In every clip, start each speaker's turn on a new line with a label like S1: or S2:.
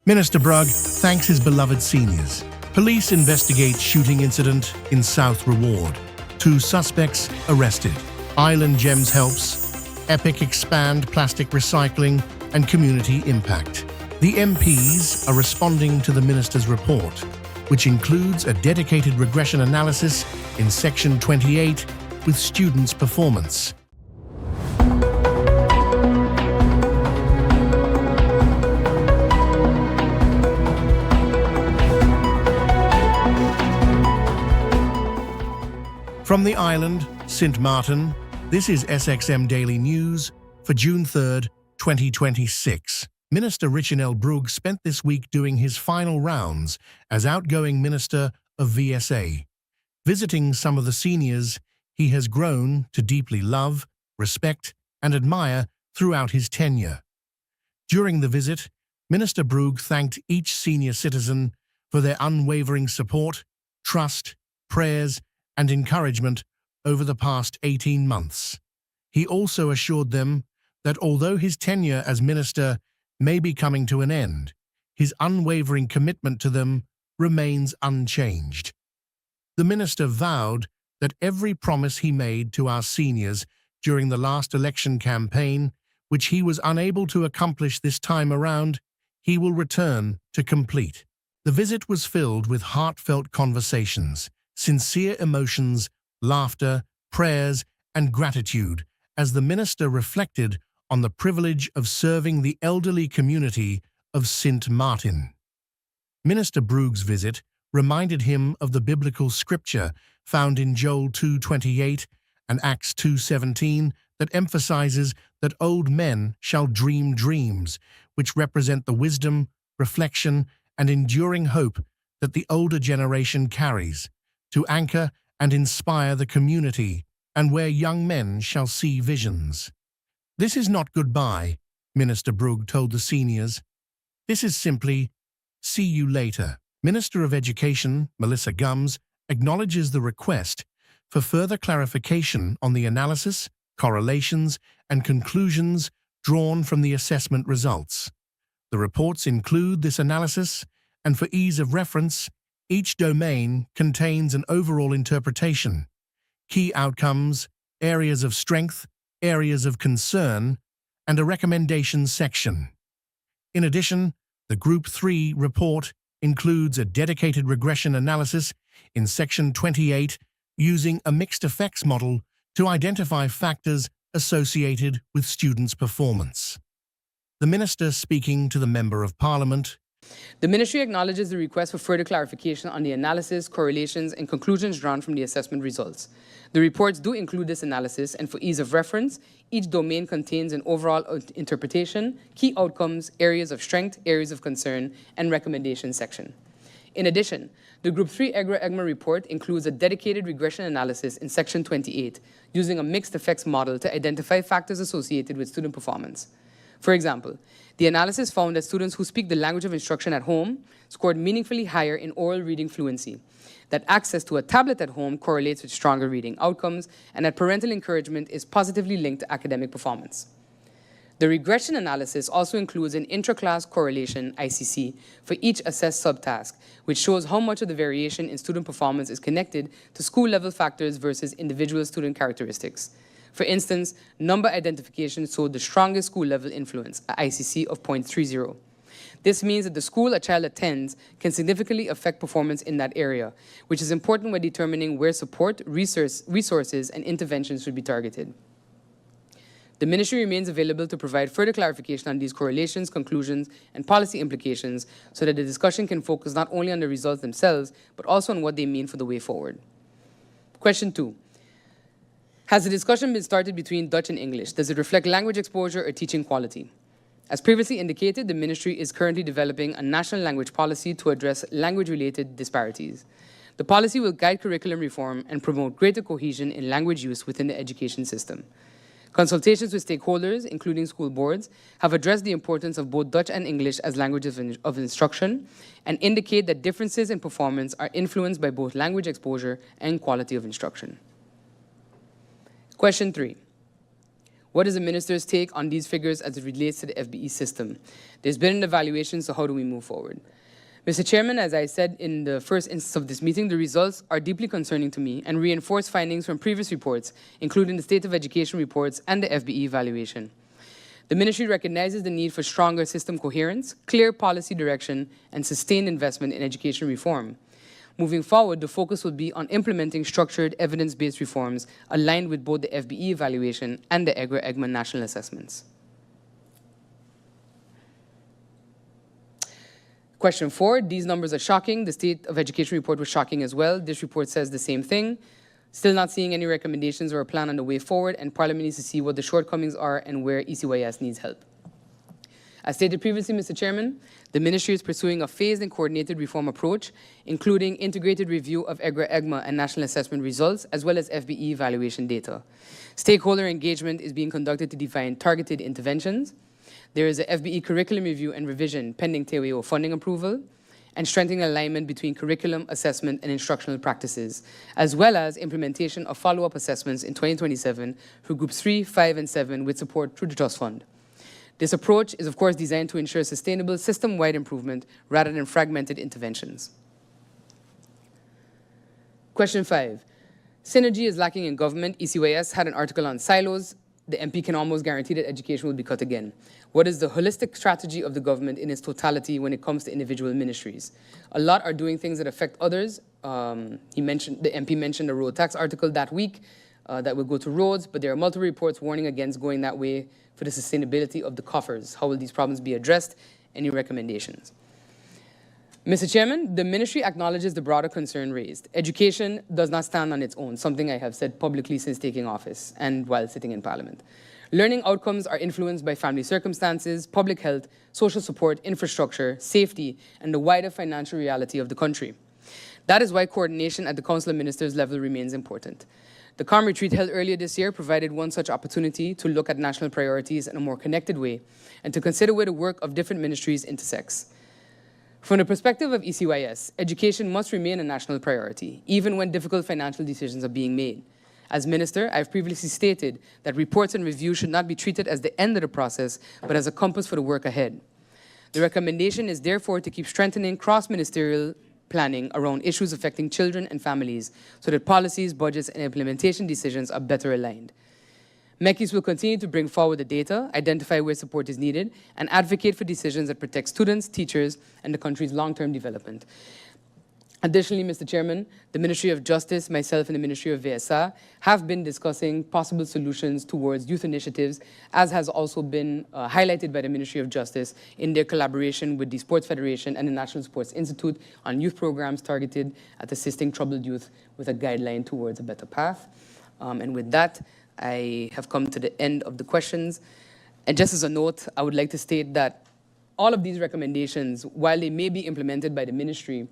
S1: Minister Brugg thanks his beloved seniors. Police investigate shooting incident in South Reward. 2 suspects arrested. Island Gems helps. Epic expand plastic recycling and community impact. The MPs are responding to the minister's report, which includes a dedicated regression analysis in Section 28 with students' performance. From the island, St. Martin, this is SXM Daily News for June 3, 2026. Minister Richard Brugg spent this week doing his final rounds as outgoing Minister of VSA. Visiting some of the seniors he has grown to deeply love, respect, and admire throughout his tenure. During the visit, Minister Brugg thanked each senior citizen for their unwavering support, trust, prayers, and encouragement over the past 18 months. He also assured them that although his tenure as minister may be coming to an end, his unwavering commitment to them remains unchanged. The minister vowed that every promise he made to our seniors during the last election campaign, which he was unable to accomplish this time around, he will return to complete. The visit was filled with heartfelt conversations, sincere emotions, laughter, prayers, and gratitude as the minister reflected on the privilege of serving the elderly community of St. Martin. Minister Brugg's visit reminded him of the biblical scripture found in Joel 2:28 and Acts 2:17 that emphasizes that old men shall dream dreams, which represent the wisdom, reflection, and enduring hope that the older generation carries, to anchor and inspire the community, and where young men shall see visions. This is not goodbye, Minister Brugg told the seniors. This is simply, see you later. Minister of Education, Melissa Gums, acknowledges the request for further clarification on the analysis, correlations, and conclusions drawn from the assessment results. The reports include this analysis, and for ease of reference, each domain contains an overall interpretation, key outcomes, areas of strength, areas of concern, and a recommendations section. In addition, the Group 3 report includes a dedicated regression analysis in Section 28 using a mixed effects model to identify factors associated with students' performance. The minister speaking to the Member of Parliament.
S2: The Ministry acknowledges the request for further clarification on the analysis, correlations, and conclusions drawn from the assessment results. The reports do include this analysis, and for ease of reference, each domain contains an overall interpretation, key outcomes, areas of strength, areas of concern, and recommendations section. In addition, the Group 3 EGRA-EGMA report includes a dedicated regression analysis in Section 28 using a mixed effects model to identify factors associated with student performance. For example, the analysis found that students who speak the language of instruction at home scored meaningfully higher in oral reading fluency, that access to a tablet at home correlates with stronger reading outcomes, and that parental encouragement is positively linked to academic performance. The regression analysis also includes an intra-class correlation, ICC, for each assessed subtask, which shows how much of the variation in student performance is connected to school-level factors versus individual student characteristics. For instance, number identification showed the strongest school-level influence, an ICC of 0.30. This means that the school a child attends can significantly affect performance in that area, which is important when determining where support, resources, and interventions should be targeted. The Ministry remains available to provide further clarification on these correlations, conclusions, and policy implications so that the discussion can focus not only on the results themselves, but also on what they mean for the way forward. Question 2. Has the discussion been started between Dutch and English? Does it reflect language exposure or teaching quality? As previously indicated, the Ministry is currently developing a national language policy to address language-related disparities. The policy will guide curriculum reform and promote greater cohesion in language use within the education system. Consultations with stakeholders, including school boards, have addressed the importance of both Dutch and English as languages of instruction and indicate that differences in performance are influenced by both language exposure and quality of instruction. Question 3. What is the minister's take on these figures as it relates to the FBE system? There's been an evaluation, so how do we move forward? Mr. Chairman, as I said in the first instance of this meeting, the results are deeply concerning to me and reinforce findings from previous reports, including the State of Education reports and the FBE evaluation. The ministry recognizes the need for stronger system coherence, clear policy direction, and sustained investment in education reform. Moving forward, the focus will be on implementing structured, evidence-based reforms aligned with both the FBE evaluation and the EGRA-EGMA national assessments. Question 4, these numbers are shocking. The State of Education report was shocking as well. This report says the same thing. Still not seeing any recommendations or a plan on the way forward, and Parliament needs to see what the shortcomings are and where ECYS needs help. As stated previously, Mr. Chairman, the ministry is pursuing a phased and coordinated reform approach, including integrated review of EGRA-EGMA and national assessment results, as well as FBE evaluation data. Stakeholder engagement is being conducted to define targeted interventions. There is a FBE curriculum review and revision pending TWO funding approval, and strengthening alignment between curriculum, assessment, and instructional practices, as well as implementation of follow-up assessments in 2027 for Groups 3, 5, and 7 with support through the Trust Fund. This approach is, of course, designed to ensure sustainable system-wide improvement rather than fragmented interventions. Question 5. Synergy is lacking in government. ECYS had an article on silos. The MP can almost guarantee that education will be cut again. What is the holistic strategy of the government in its totality when it comes to individual ministries? A lot are doing things that affect others. The MP mentioned a road tax article that week that will go to roads, but there are multiple reports warning against going that way for the sustainability of the coffers. How will these problems be addressed? Any recommendations? Mr. Chairman, the ministry acknowledges the broader concern raised. Education does not stand on its own, something I have said publicly since taking office and while sitting in Parliament. Learning outcomes are influenced by family circumstances, public health, social support, infrastructure, safety, and the wider financial reality of the country. That is why coordination at the Council of Ministers level remains important. The CALM retreat held earlier this year provided one such opportunity to look at national priorities in a more connected way and to consider where the work of different ministries intersects. From the perspective of ECYS, education must remain a national priority, even when difficult financial decisions are being made. As Minister, I've previously stated that reports and reviews should not be treated as the end of the process, but as a compass for the work ahead. The recommendation is therefore to keep strengthening cross-ministerial planning around issues affecting children and families so that policies, budgets, and implementation decisions are better aligned. MECIS will continue to bring forward the data, identify where support is needed, and advocate for decisions that protect students, teachers, and the country's long-term development. Additionally, Mr. Chairman, the Ministry of Justice, myself, and the Ministry of VSA have been discussing possible solutions towards youth initiatives, as has also been highlighted by the Ministry of Justice in their collaboration with the Sports Federation and the National Sports Institute on youth programs targeted at assisting troubled youth with a guideline towards a better path. And with that, I have come to the end of the questions. And just as a note, I would like to state that all of these recommendations, while they may be implemented by the ministry,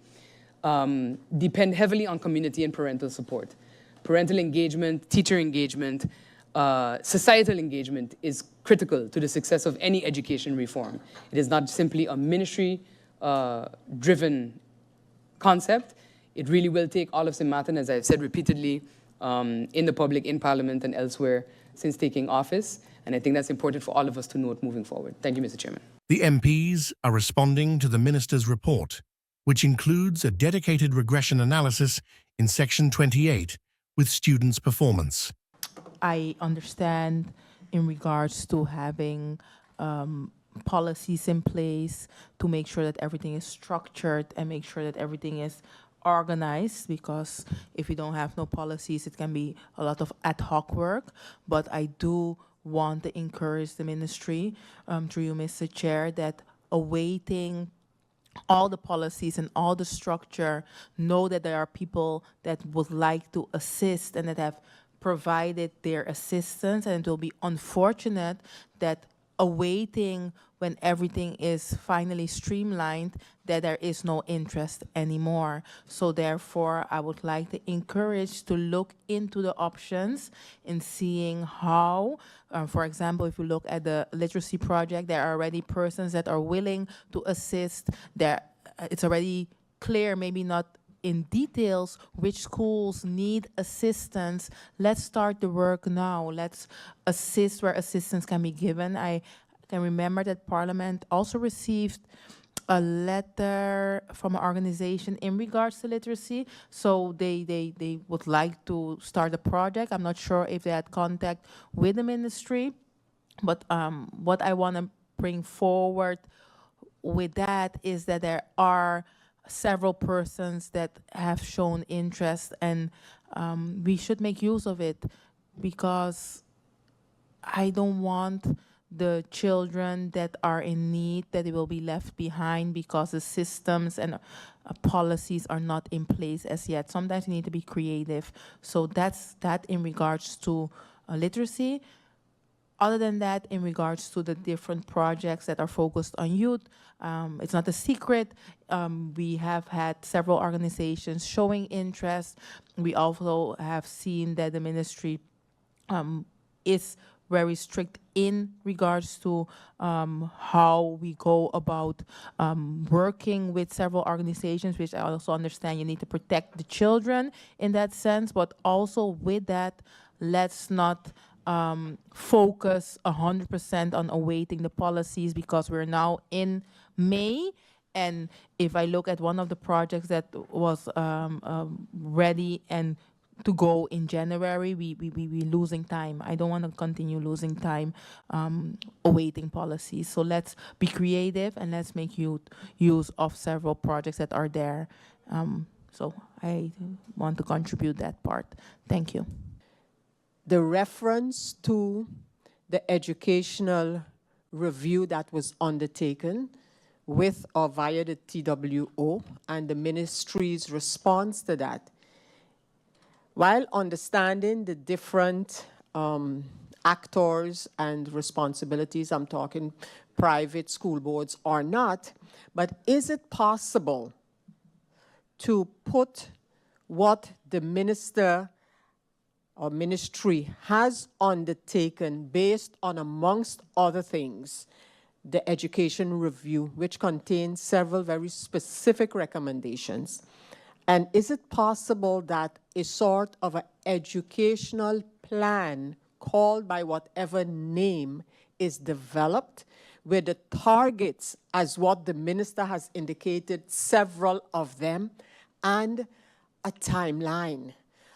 S2: depend heavily on community and parental support. Parental engagement, teacher engagement, societal engagement is critical to the success of any education reform. It is not simply a ministry-driven concept. It really will take all of St. Martin, as I've said repeatedly, in the public, in Parliament, and elsewhere since taking office. And I think that's important for all of us to note moving forward. Thank you, Mr. Chairman.
S1: The MPs are responding to the Minister's report, which includes a dedicated regression analysis in Section 28 with students' performance.
S3: I understand in regards to having policies in place to make sure that everything is structured and make sure that everything is organized, because if you don't have no policies, it can be a lot of ad hoc work. But I do want to encourage the ministry, through you, Mr. Chair, that awaiting all the policies and all the structure, know that there are people that would like to assist and that have provided their assistance, and it will be unfortunate that awaiting when everything is finally streamlined, that there is no interest anymore. So therefore, I would like to encourage to look into the options in seeing how, for example, if you look at the literacy project, there are already persons that are willing to assist. It's already clear, maybe not in details which schools need assistance, let's start the work now. Let's assist where assistance can be given. I can remember that Parliament also received a letter from an organization in regards to literacy. So they would like to start a project. I'm not sure if they had contact with the ministry, but what I want to bring forward with that is that there are several persons that have shown interest, and we should make use of it, because I don't want the children that are in need that they will be left behind because the systems and policies are not in place as yet. Sometimes you need to be creative. So that's that in regards to literacy. Other than that, in regards to the different projects that are focused on youth, it's not a secret. We have had several organizations showing interest. We also have seen that the ministry is very strict in regards to how we go about working with several organizations, which I also understand you need to protect the children in that sense, but also with that, let's not focus 100% on awaiting the policies, because we're now in May. And if I look at one of the projects that was ready and to go in January, we losing time. I don't want to continue losing time awaiting policies. So let's be creative and let's make use of several projects that are there. So I want to contribute that part. Thank you.
S4: The reference to the educational review that was undertaken with or via the TWO and the ministry's response to that, while understanding the different actors and responsibilities, I'm talking private school boards or not, but is it possible to put what the minister or ministry has undertaken based on, amongst other things, the education review, which contains several very specific recommendations? And is it possible that a sort of an educational plan, called by whatever name, is developed with the targets as what the minister has indicated, several of them, and a timeline?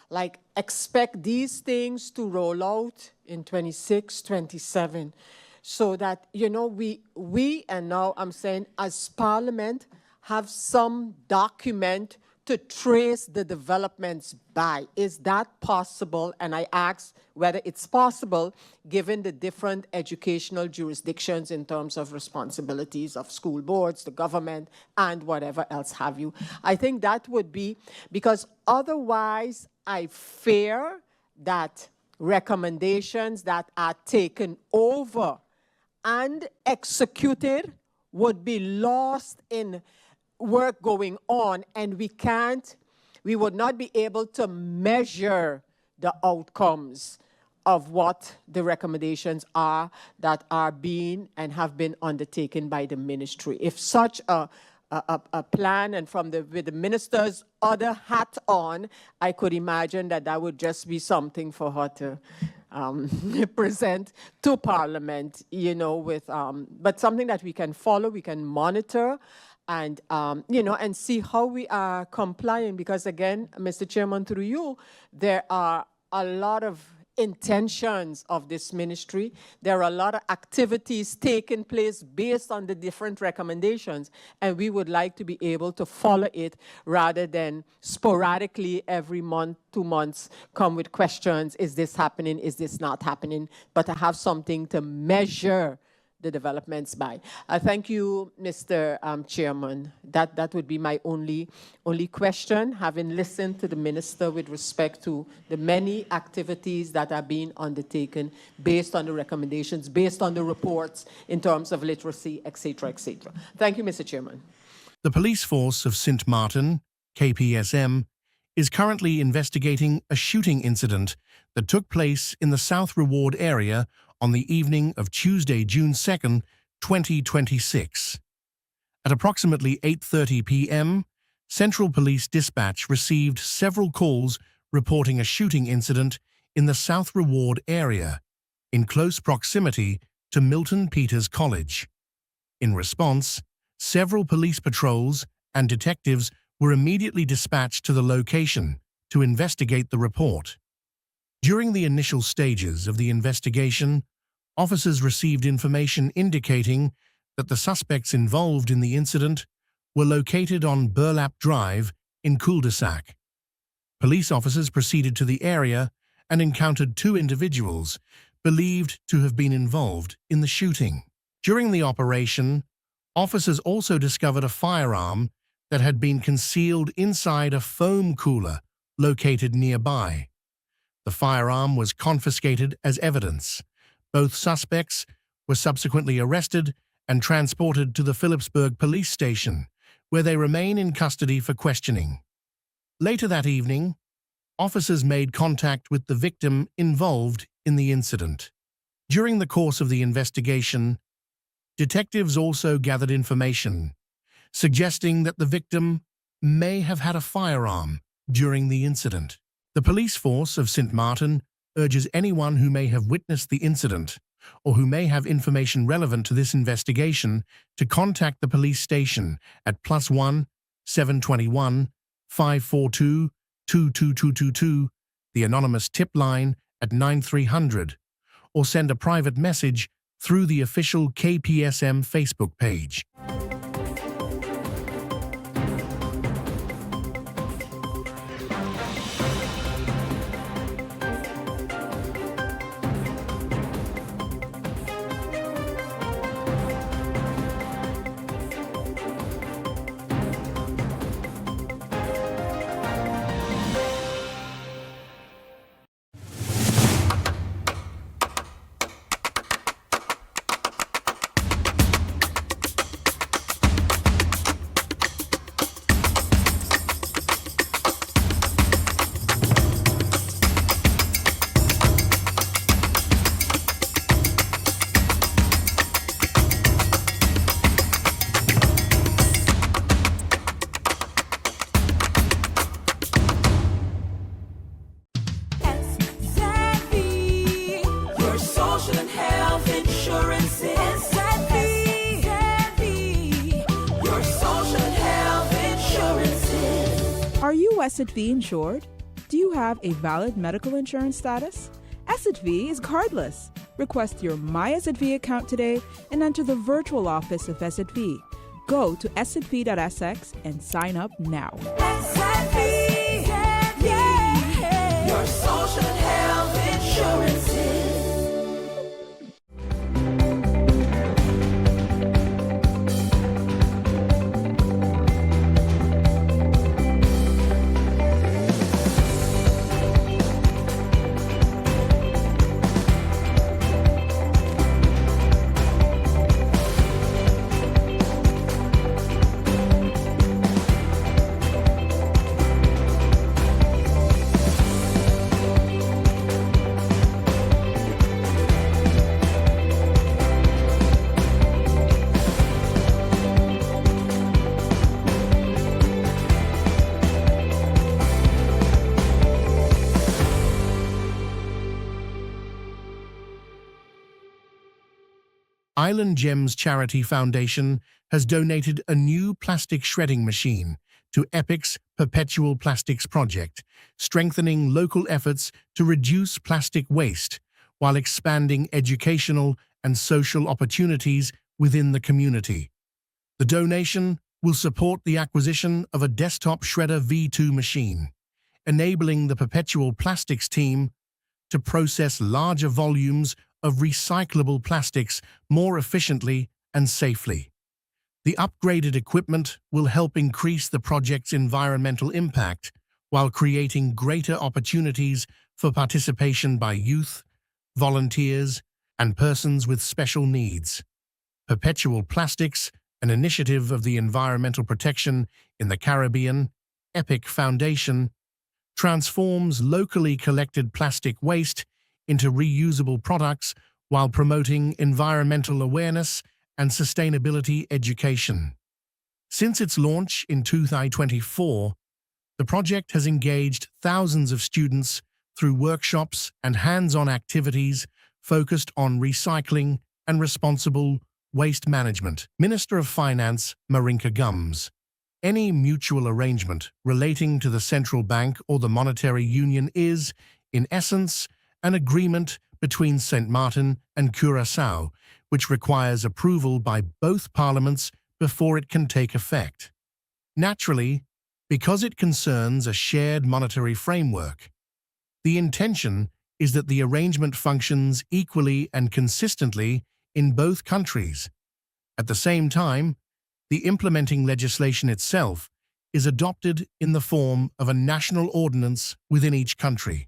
S4: Like, expect these things to roll out in 26, 27, so that, you know, we and now I'm saying as Parliament, have some document to trace the developments by. Is that possible? And I ask whether it's possible given the different educational jurisdictions in terms of responsibilities of school boards, the government, and whatever else have you. I think that would be, because otherwise I fear that recommendations that are taken over and executed would be lost in work going on, and we would not be able to measure the outcomes of what the recommendations are that are being and have been undertaken by the ministry. If such a plan, and with the minister's other hat on, I could imagine that would just be something for her to present to Parliament, you know, with, but something that we can follow, we can monitor, and, you know, and see how we are complying. Because again, Mr. Chairman, through you, there are a lot of intentions of this ministry. There are a lot of activities taking place based on the different recommendations, and we would like to be able to follow it rather than sporadically every month, 2 months, come with questions. Is this happening? Is this not happening? But to have something to measure the developments by. Thank you, Mr. Chairman. That would be my only question, having listened to the minister with respect to the many activities that are being undertaken based on the recommendations, based on the reports in terms of literacy, etc., etc. Thank you, Mr. Chairman.
S1: The police force of St. Martin, KPSM, is currently investigating a shooting incident that took place in the South Reward area on the evening of Tuesday, June 2nd, 2026. At approximately 8:30 p.m., Central Police Dispatch received several calls reporting a shooting incident in the South Reward area, in close proximity to Milton Peters College. In response, several police patrols and detectives were immediately dispatched to the location to investigate the report. During the initial stages of the investigation, officers received information indicating that the suspects involved in the incident were located on Burlap Drive in Cul-de-sac. Police officers proceeded to the area and encountered two individuals believed to have been involved in the shooting. During the operation, officers also discovered a firearm that had been concealed inside a foam cooler located nearby. The firearm was confiscated as evidence. Both suspects were subsequently arrested and transported to the Phillipsburg police station, where they remain in custody for questioning. Later that evening, officers made contact with the victim involved in the incident. During the course of the investigation, detectives also gathered information suggesting that the victim may have had a firearm during the incident. The police force of St. Martin urges anyone who may have witnessed the incident or who may have information relevant to this investigation to contact the police station at +1 721 542 22222, the anonymous tip line at 9300, or send a private message through the official KPSM Facebook page.
S5: Are you SXM insured? Do you have a valid medical insurance status? SXM is cardless. Request your My SXM account today and enter the virtual office of SXM. Go to sxv.sx and sign up now.
S6: SXM, yeah. Your social and health insurances.
S1: Island Gems Charity Foundation has donated a new plastic shredding machine to EPIC's Perpetual Plastics Project, strengthening local efforts to reduce plastic waste while expanding educational and social opportunities within the community. The donation will support the acquisition of a desktop shredder V2 machine, enabling the Perpetual Plastics team to process larger volumes of recyclable plastics more efficiently and safely. The upgraded equipment will help increase the project's environmental impact while creating greater opportunities for participation by youth, volunteers, and persons with special needs. Perpetual Plastics, an initiative of the Environmental Protection in the Caribbean, EPIC Foundation, transforms locally collected plastic waste into reusable products while promoting environmental awareness and sustainability education. Since its launch in 2024, the project has engaged thousands of students through workshops and hands-on activities focused on recycling and responsible waste management. Minister of Finance Marinka Gums. Any mutual arrangement relating to the central bank or the monetary union is, in essence, an agreement between St. Martin and Curaçao, which requires approval by both parliaments before it can take effect. Naturally, because it concerns a shared monetary framework, the intention is that the arrangement functions equally and consistently in both countries. At the same time, the implementing legislation itself is adopted in the form of a national ordinance within each country.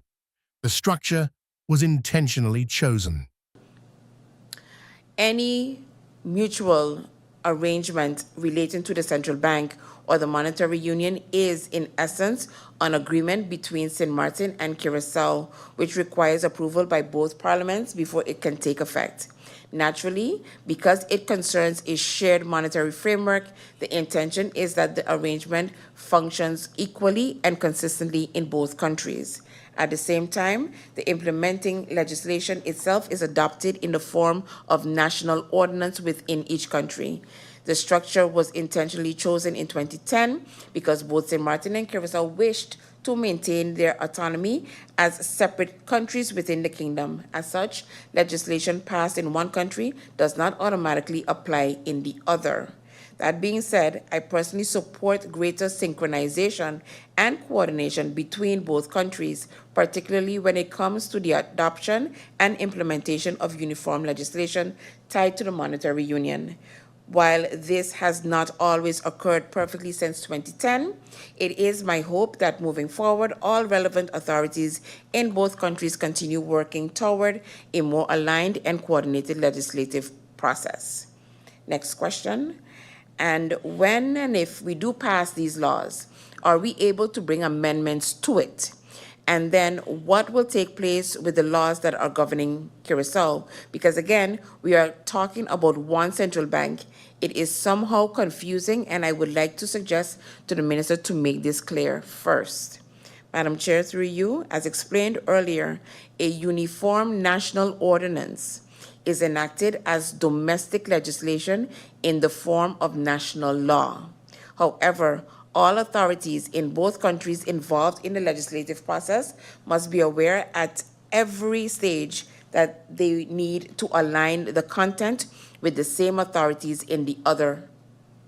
S1: The structure was intentionally chosen.
S7: Any mutual arrangement relating to the central bank or the monetary union is, in essence, an agreement between St. Martin and Curaçao, which requires approval by both parliaments before it can take effect. Naturally, because it concerns a shared monetary framework, the intention is that the arrangement functions equally and consistently in both countries. At the same time, the implementing legislation itself is adopted in the form of national ordinance within each country. The structure was intentionally chosen in 2010 because both St. Martin and Curaçao wished to maintain their autonomy as separate countries within the kingdom. As such, legislation passed in one country does not automatically apply in the other. That being said, I personally support greater synchronization and coordination between both countries, particularly when it comes to the adoption and implementation of uniform legislation tied to the monetary union. While this has not always occurred perfectly since 2010, it is my hope that moving forward, all relevant authorities in both countries continue working toward a more aligned and coordinated legislative process. Next question. And when and if we do pass these laws, are we able to bring amendments to it? And then what will take place with the laws that are governing Curaçao? Because again, we are talking about one central bank. It is somehow confusing, and I would like to suggest to the minister to make this clear first. Madam Chair, through you, as explained earlier, a uniform national ordinance is enacted as domestic legislation in the form of national law. However, all authorities in both countries involved in the legislative process must be aware at every stage that they need to align the content with the same authorities in the other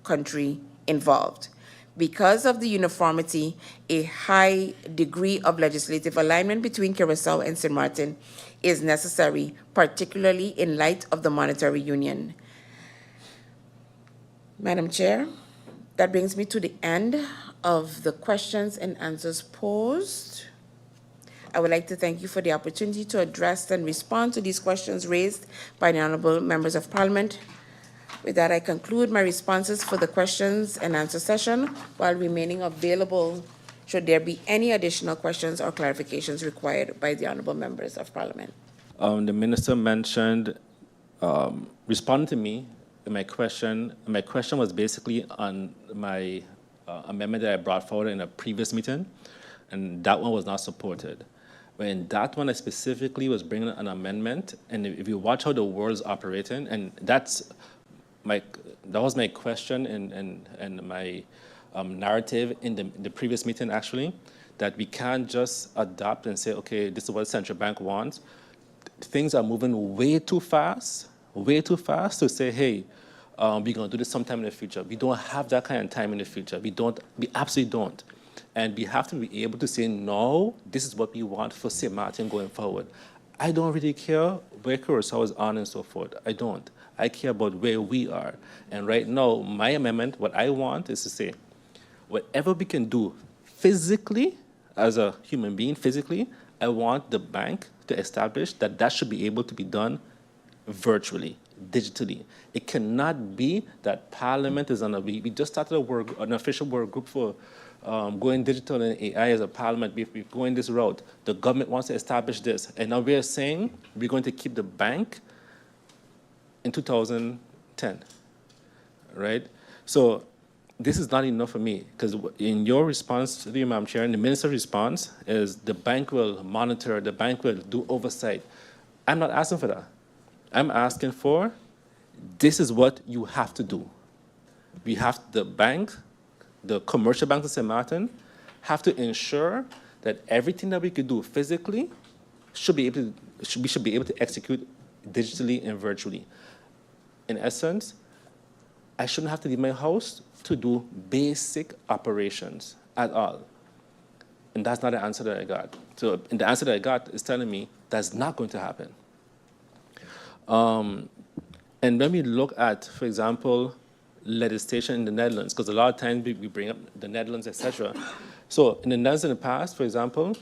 S7: country involved. Because of the uniformity, a high degree of legislative alignment between Curaçao and St. Martin is necessary, particularly in light of the monetary union. Madam Chair, that brings me to the end of the questions and answers posed. I would like to thank you for the opportunity to address and respond to these questions raised by the honorable members of Parliament. With that, I conclude my responses for the questions and answer session while remaining available should there be any additional questions or clarifications required by the honorable members of Parliament.
S8: The minister mentioned, responding to me, my question was basically on my amendment that I brought forward in a previous meeting, and that one was not supported. When that one I specifically was bringing an amendment, and if you watch how the world is operating, and that was my question and my narrative in the previous meeting actually, that we can't just adopt and say, okay, this is what the central bank wants. Things are moving way too fast to say, hey, we're going to do this sometime in the future. We don't have that kind of time in the future. We absolutely don't. And we have to be able to say, no, this is what we want for St. Martin going forward. I don't really care where Curaçao is on and so forth. I don't. I care about where we are. And right now, my amendment, what I want is to say, whatever we can do physically, as a human being, physically, I want the bank to establish that that should be able to be done virtually, digitally. It cannot be that Parliament is on a, we just started an official work group for going digital and AI as a Parliament. We're going this route. The government wants to establish this. And now we're saying we're going to keep the bank in 2010, right? So this is not enough for me, because in your response to the Madam Chair, and the minister's response is the bank will monitor, the bank will do oversight. I'm not asking for that. I'm asking for, this is what you have to do. We have the bank, the commercial banks of St. Martin, have to ensure that everything that we could do physically we should be able to execute digitally and virtually. In essence, I shouldn't have to leave my house to do basic operations at all. And that's not the answer that I got. So and the answer that I got is telling me that's not going to happen. And when we look at, for example, legislation in the Netherlands, because a lot of times we bring up the Netherlands, etc. So in the Netherlands in the past, for example,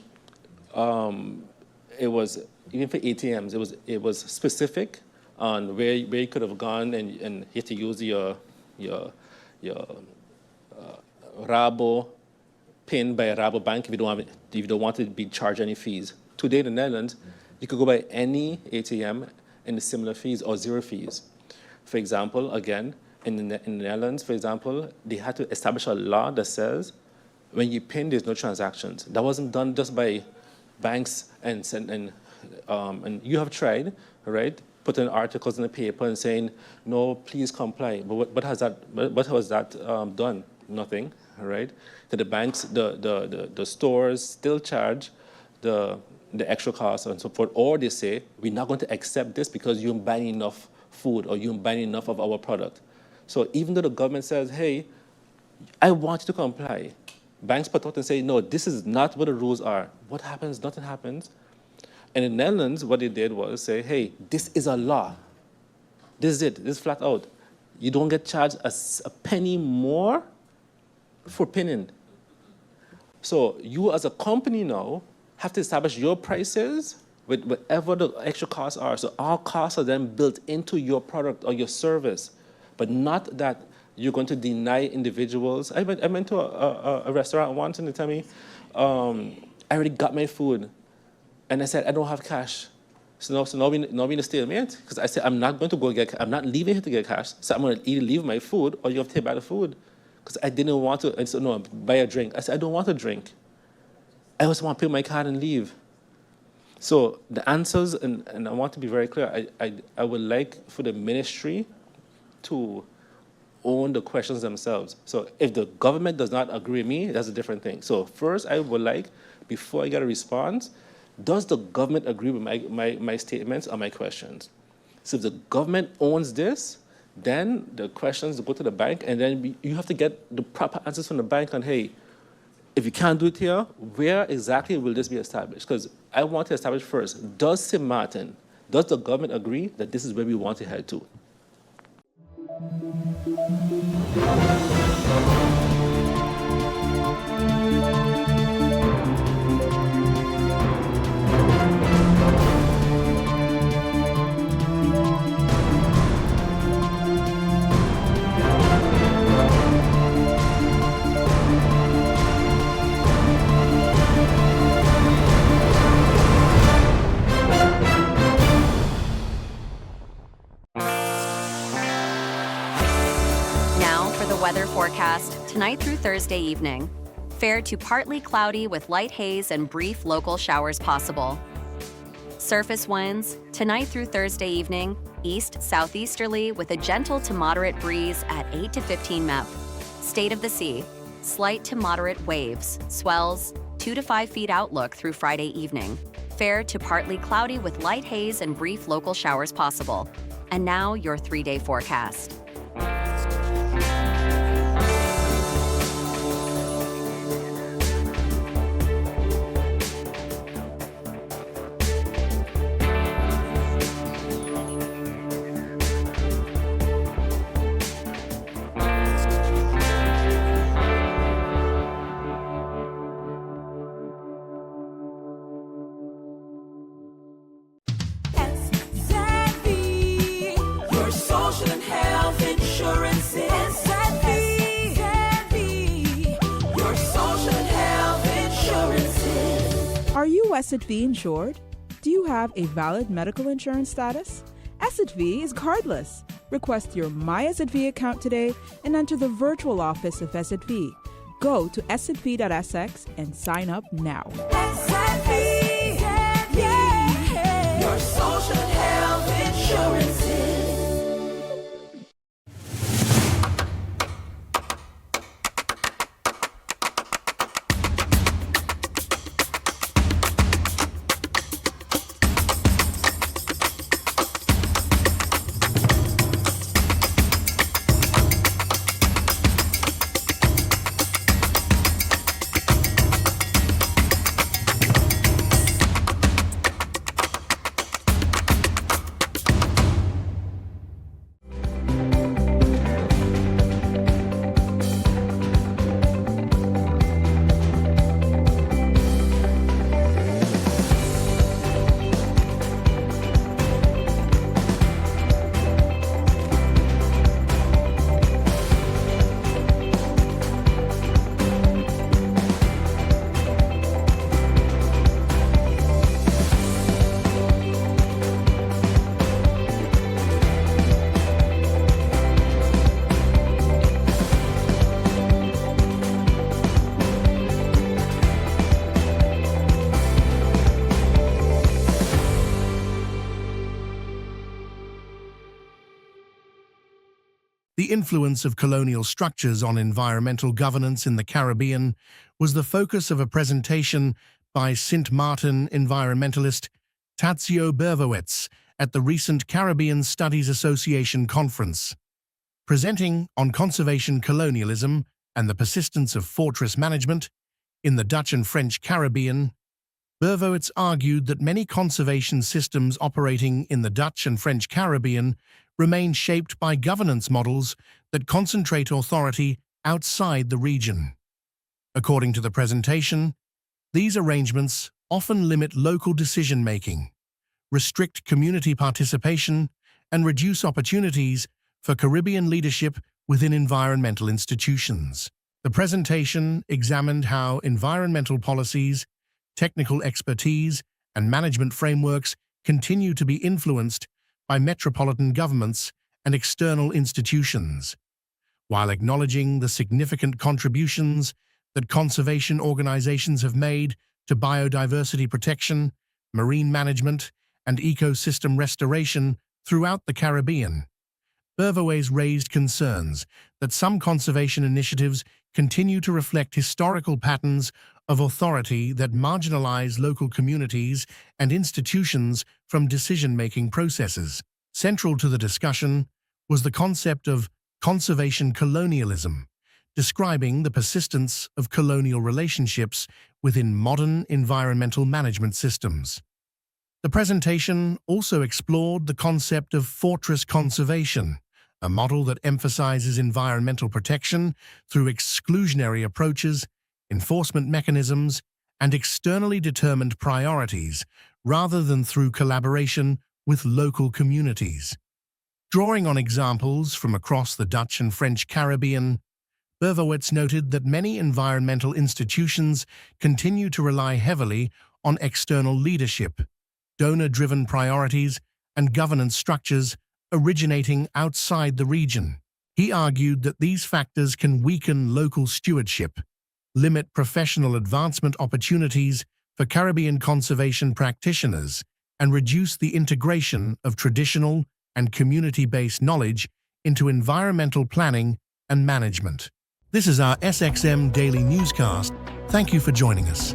S8: it was, even for ATMs, it was specific on where you could have gone and you had to use your Rabo PIN by a Rabo bank if you don't want to be charged any fees. Today in the Netherlands, you could go by any ATM and the similar fees or zero fees. For example, again, in the Netherlands, for example, they had to establish a law that says when you PIN, there's no transactions. That wasn't done just by banks and you have tried, right? Putting articles in the paper and saying, no, please comply. But what has that done? Nothing, right? That the banks, the stores still charge the extra costs and so forth, or they say, we're not going to accept this because you don't buy enough food or you don't buy enough of our product. So even though the government says, hey, I want you to comply, banks put out and say, no, this is not what the rules are. What happens? Nothing happens. And in the Netherlands, what they did was say, hey, this is a law. This is it. This is flat out. You don't get charged a penny more for pinning. So you as a company now have to establish your prices with whatever the extra costs are. So all costs are then built into your product or your service, but not that you're going to deny individuals. I went to a restaurant once and they tell me, I already got my food. And I said, I don't have cash. So now we're in a stalemate, because I said, I'm not going to go get, I'm not leaving here to get cash. So I'm going to either leave my food or you have to take back the food. Because I didn't want to, and so no, buy a drink. I said, I don't want a drink. I just want to pay my card and leave. So the answers, and I want to be very clear, I would like for the ministry to own the questions themselves. So if the government does not agree with me, that's a different thing. So first, I would like, before I get a response, does the government agree with my statements or my questions? So if the government owns this, then the questions go to the bank, and then you have to get the proper answers from the bank on, hey, if you can't do it here, where exactly will this be established? Because I want to establish first, does St. Martin, does the government agree that this is where we want to head to?
S9: Weather forecast tonight through Thursday evening. Fair to partly cloudy with light haze and brief local showers possible. Surface winds tonight through Thursday evening, east-southeasterly with a gentle to moderate breeze at 8 to 15 mep. State of the sea, slight to moderate waves, swells 2 to 5 feet outlook through Friday evening. Fair to partly cloudy with light haze and brief local showers possible. And now your 3-day forecast.
S5: Are you SXV insured? Do you have a valid medical insurance status? SXV is cardless. Request your MySZV account today and enter the virtual office of SZV. Go to szv.sx and sign up now.
S6: SZV, yeah, your social health insurances.
S1: The influence of colonial structures on environmental governance in the Caribbean was the focus of a presentation by Sint Maarten environmentalist Tadzio Berwowitz at the recent Caribbean Studies Association conference. Presenting on conservation colonialism and the persistence of fortress management in the Dutch and French Caribbean, Berwowitz argued that many conservation systems operating in the Dutch and French Caribbean remain shaped by governance models that concentrate authority outside the region. According to the presentation, these arrangements often limit local decision-making, restrict community participation, and reduce opportunities for Caribbean leadership within environmental institutions. The presentation examined how environmental policies, technical expertise, and management frameworks continue to be influenced by metropolitan governments and external institutions, while acknowledging the significant contributions that conservation organizations have made to biodiversity protection, marine management, and ecosystem restoration throughout the Caribbean. Berwowitz raised concerns that some conservation initiatives continue to reflect historical patterns of authority that marginalize local communities and institutions from decision-making processes. Central to the discussion was the concept of conservation colonialism, describing the persistence of colonial relationships within modern environmental management systems. The presentation also explored the concept of fortress conservation, a model that emphasizes environmental protection through exclusionary approaches, enforcement mechanisms, and externally determined priorities, rather than through collaboration with local communities. Drawing on examples from across the Dutch and French Caribbean, Berwowitz noted that many environmental institutions continue to rely heavily on external leadership, donor-driven priorities, and governance structures originating outside the region. He argued that these factors can weaken local stewardship, limit professional advancement opportunities for Caribbean conservation practitioners, and reduce the integration of traditional and community-based knowledge into environmental planning and management. This is our SXM Daily Newscast. Thank you for joining us.